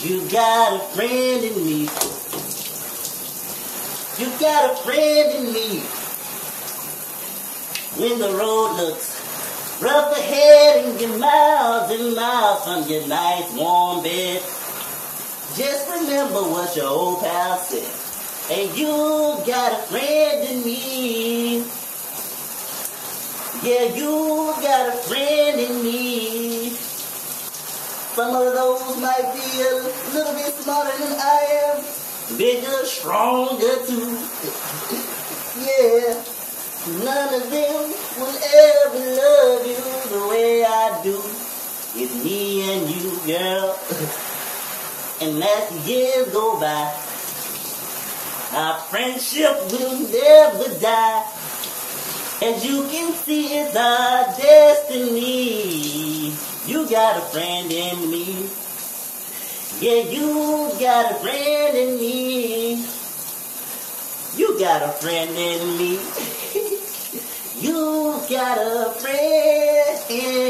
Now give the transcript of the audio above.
You got a friend in me. You got a friend in me. When the road looks rough ahead and you're miles and miles from your nice warm bed, just remember what your old pal said. And you got a friend in me. Yeah, you got a friend in me. Some of those might be a little bit smarter than I am. Bigger, stronger too. Yeah. None of them will ever love you the way I do. It's me and you, girl. And as the years go by, our friendship will never die. As you can see, it's our destiny. You got a friend in me. Yeah, you got a friend in me. You got a friend in me. You got a friend in